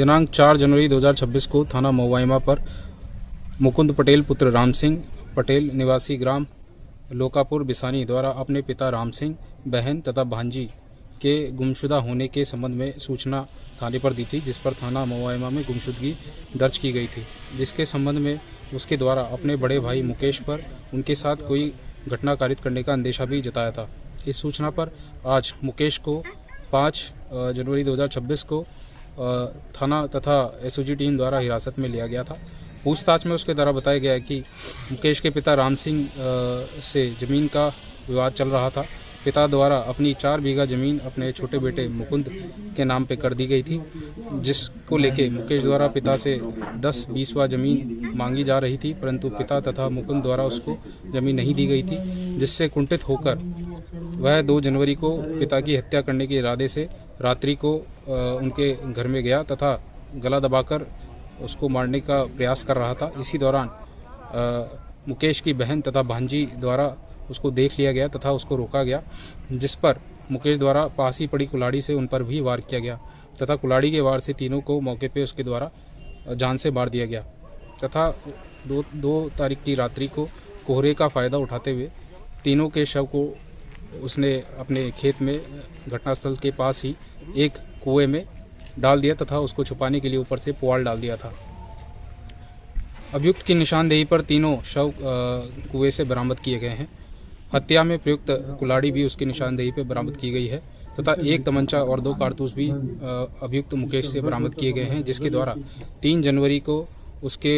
दिनांक 4 जनवरी 2026 को थाना मोवाइमा पर मुकुंद पटेल पुत्र राम सिंह पटेल निवासी ग्राम लोकापुर बिसानी द्वारा अपने पिता राम सिंह, बहन तथा भांजी के गुमशुदा होने के संबंध में सूचना थाने पर दी थी, जिस पर थाना मोवाइमा में गुमशुदगी दर्ज की गई थी, जिसके संबंध में उसके द्वारा अपने बड़े भाई मुकेश पर उनके साथ कोई घटना कारित करने का अंदेशा भी जताया था। इस सूचना पर आज मुकेश को 5 जनवरी 2026 को थाना तथा एसओजी टीम द्वारा हिरासत में लिया गया था। पूछताछ में उसके द्वारा बताया गया है कि मुकेश के पिता राम सिंह से ज़मीन का विवाद चल रहा था। पिता द्वारा अपनी 4 बीघा ज़मीन अपने छोटे बेटे मुकुंद के नाम पे कर दी गई थी, जिसको लेके मुकेश द्वारा पिता से 10-20वां ज़मीन मांगी जा रही थी, परंतु पिता तथा मुकुंद द्वारा उसको ज़मीन नहीं दी गई थी, जिससे कुंठित होकर वह 2 जनवरी को पिता की हत्या करने के इरादे से रात्रि को उनके घर में गया तथा गला दबाकर उसको मारने का प्रयास कर रहा था। इसी दौरान मुकेश की बहन तथा भांजी द्वारा उसको देख लिया गया तथा उसको रोका गया, जिस पर मुकेश द्वारा पास ही पड़ी कुल्हाड़ी से उन पर भी वार किया गया तथा कुल्हाड़ी के वार से तीनों को मौके पे उसके द्वारा जान से मार दिया गया तथा 2 तारीख की रात्रि को कोहरे का फ़ायदा उठाते हुए तीनों के शव को उसने अपने खेत में घटनास्थल के पास ही एक कुएं में डाल दिया तथा उसको छुपाने के लिए ऊपर से पुआल डाल दिया था। अभियुक्त की निशानदेही पर तीनों शव कुएं से बरामद किए गए हैं। हत्या में प्रयुक्त कुल्हाड़ी भी उसकी निशानदेही पर बरामद की गई है तथा एक तमंचा और 2 कारतूस भी अभियुक्त मुकेश से बरामद किए गए हैं, जिसके द्वारा 3 जनवरी को उसके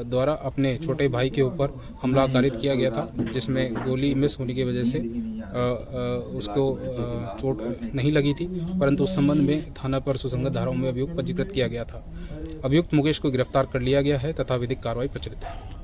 द्वारा अपने छोटे भाई के ऊपर हमला कारित किया गया था, जिसमें गोली मिस होने की वजह से उसको चोट नहीं लगी थी, परंतु उस संबंध में थाना पर सुसंगत धाराओं में अभियुक्त पंजीकृत किया गया था। अभियुक्त मुकेश को गिरफ्तार कर लिया गया है तथा विधिक कार्रवाई प्रचलित है।